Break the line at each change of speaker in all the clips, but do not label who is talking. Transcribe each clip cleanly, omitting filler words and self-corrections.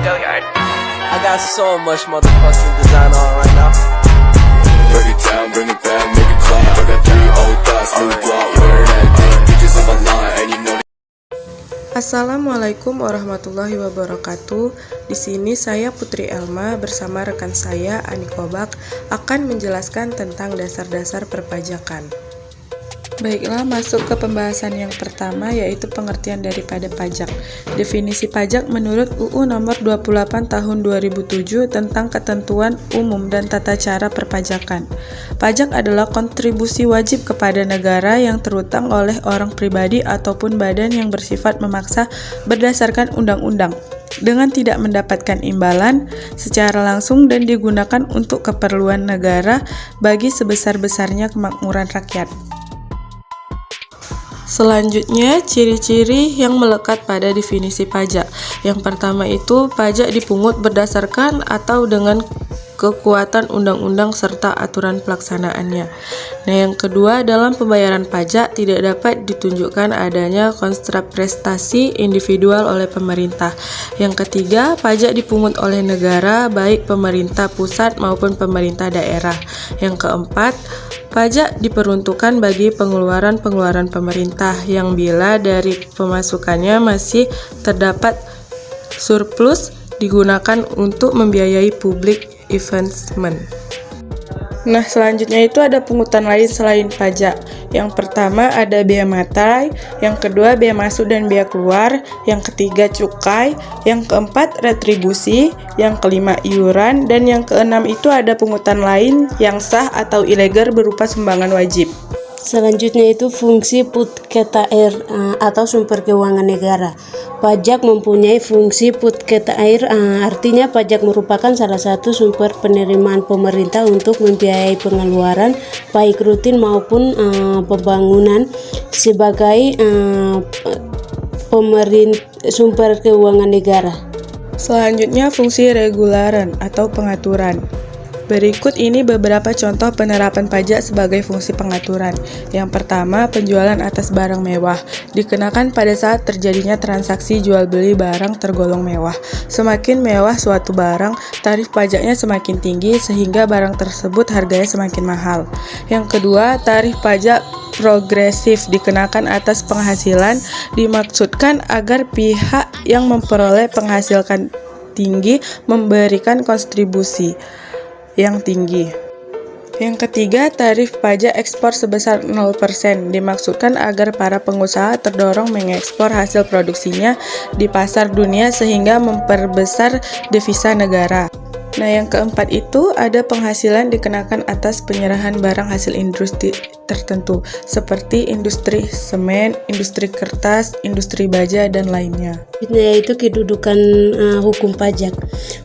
I got so much motherfucking design on right now.
Break it down, bring it back, make it clap. I got 3 old thoughts, new block, where that day. Bitches on my line, and you know.
Assalamualaikum warahmatullahi wabarakatuh. Di sini saya Putri Elma bersama rekan saya Ani Kobak akan menjelaskan tentang dasar-dasar perpajakan. Baiklah, masuk ke pembahasan yang pertama, yaitu pengertian daripada pajak. Definisi pajak menurut UU nomor 28 tahun 2007 tentang ketentuan umum dan tata cara perpajakan. Pajak adalah kontribusi wajib kepada negara yang terutang oleh orang pribadi ataupun badan yang bersifat memaksa berdasarkan undang-undang, dengan tidak mendapatkan imbalan secara langsung dan digunakan untuk keperluan negara bagi sebesar-besarnya kemakmuran rakyat. Selanjutnya, ciri-ciri yang melekat pada definisi pajak. Yang pertama itu, pajak dipungut berdasarkan atau dengan kekuatan undang-undang serta aturan pelaksanaannya. Nah, yang kedua, dalam pembayaran pajak tidak dapat ditunjukkan adanya kontraprestasi individual oleh pemerintah. Yang ketiga, pajak dipungut oleh negara, baik pemerintah pusat maupun pemerintah daerah. Yang keempat, pajak diperuntukkan bagi pengeluaran-pengeluaran pemerintah yang bila dari pemasukannya masih terdapat surplus digunakan untuk membiayai public investment. Nah, selanjutnya itu ada pungutan lain selain pajak. Yang pertama ada bea materai, yang kedua bea masuk dan bea keluar, yang ketiga cukai, yang keempat retribusi, yang kelima iuran, dan yang keenam itu ada pungutan lain yang sah atau ilegal berupa sumbangan wajib.
Selanjutnya itu fungsi put-keta-air atau sumber keuangan negara. Pajak mempunyai fungsi put-keta-air, artinya pajak merupakan salah satu sumber penerimaan pemerintah untuk membiayai pengeluaran baik rutin maupun pembangunan sebagai sumber keuangan negara.
Selanjutnya fungsi regularan atau pengaturan. Berikut ini beberapa contoh penerapan pajak sebagai fungsi pengaturan. Yang pertama, penjualan atas barang mewah dikenakan pada saat terjadinya transaksi jual beli barang tergolong mewah. Semakin mewah suatu barang, tarif pajaknya semakin tinggi sehingga barang tersebut harganya semakin mahal. Yang kedua, tarif pajak progresif dikenakan atas penghasilan, dimaksudkan agar pihak yang memperoleh penghasilan tinggi memberikan kontribusi yang tinggi. Yang ketiga, tarif pajak ekspor sebesar 0%, dimaksudkan agar para pengusaha terdorong mengekspor hasil produksinya di pasar dunia sehingga memperbesar devisa negara. Nah, yang keempat itu ada penghasilan dikenakan atas penyerahan barang hasil industri tertentu, seperti industri semen, industri kertas, industri baja, dan lainnya.
Yaitu kedudukan hukum pajak.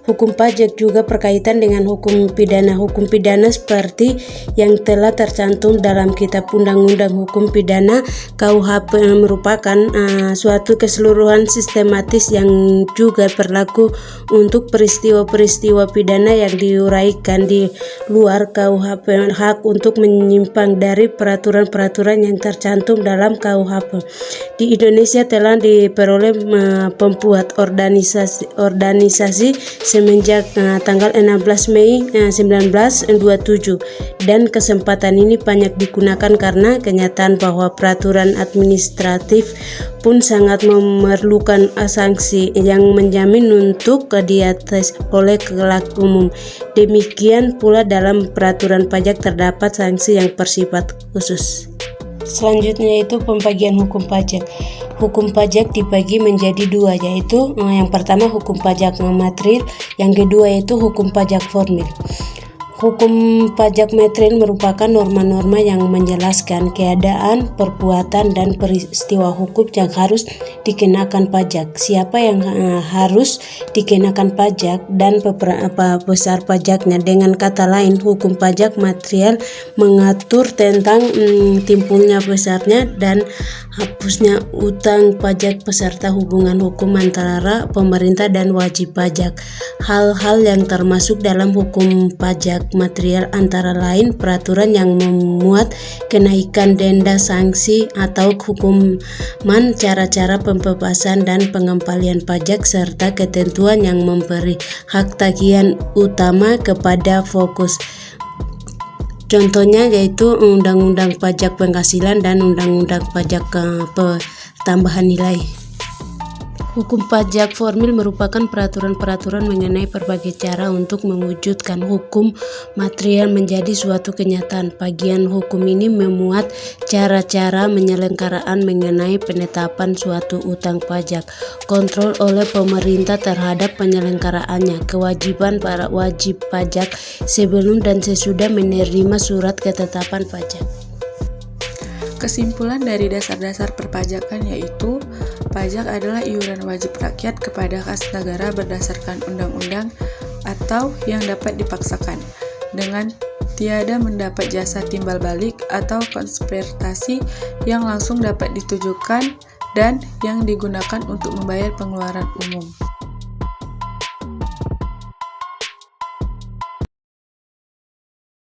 Hukum pajak juga berkaitan dengan hukum pidana. Hukum pidana seperti yang telah tercantum dalam Kitab Undang-Undang Hukum Pidana KUHP merupakan suatu keseluruhan sistematis yang juga berlaku untuk peristiwa-peristiwa pidana yang diuraikan di luar KUHP, hak untuk menyimpang dari peraturan-peraturan yang tercantum dalam KUHP. Di Indonesia telah diperoleh pembuat organisasi semenjak tanggal 16 Mei 1927, dan kesempatan ini banyak digunakan karena kenyataan bahwa peraturan administratif pun sangat memerlukan sanksi yang menjamin untuk diatas oleh kelak umum. Demikian pula dalam peraturan pajak terdapat sanksi yang bersifat khusus. Selanjutnya itu pembagian hukum pajak. Hukum pajak dibagi menjadi dua, yaitu yang pertama hukum pajak material, yang kedua yaitu hukum pajak formil. Hukum pajak material merupakan norma-norma yang menjelaskan keadaan, perbuatan, dan peristiwa hukum yang harus dikenakan pajak, siapa yang harus dikenakan pajak, dan beberapa besar pajaknya. Dengan kata lain, hukum pajak material mengatur tentang timbulnya, besarnya, dan hapusnya utang pajak peserta hubungan hukum antara pemerintah dan wajib pajak. Hal-hal yang termasuk dalam hukum pajak material antara lain peraturan yang memuat kenaikan denda, sanksi atau hukuman, cara-cara pembebasan dan pengembalian pajak, serta ketentuan yang memberi hak tagihan utama kepada fokus. Contohnya yaitu Undang-Undang Pajak Penghasilan dan Undang-Undang Pajak Tambahan Nilai. Hukum pajak formil merupakan peraturan-peraturan mengenai berbagai cara untuk mewujudkan hukum material menjadi suatu kenyataan. Bagian hukum ini memuat cara-cara penyelenggaraan mengenai penetapan suatu utang pajak, kontrol oleh pemerintah terhadap penyelenggaraannya, kewajiban para wajib pajak sebelum dan sesudah menerima surat ketetapan pajak.
Kesimpulan dari dasar-dasar perpajakan yaitu, pajak adalah iuran wajib rakyat kepada kas negara berdasarkan undang-undang atau yang dapat dipaksakan, dengan tiada mendapat jasa timbal balik atau konspirasi yang langsung dapat ditujukan dan yang digunakan untuk membayar pengeluaran umum.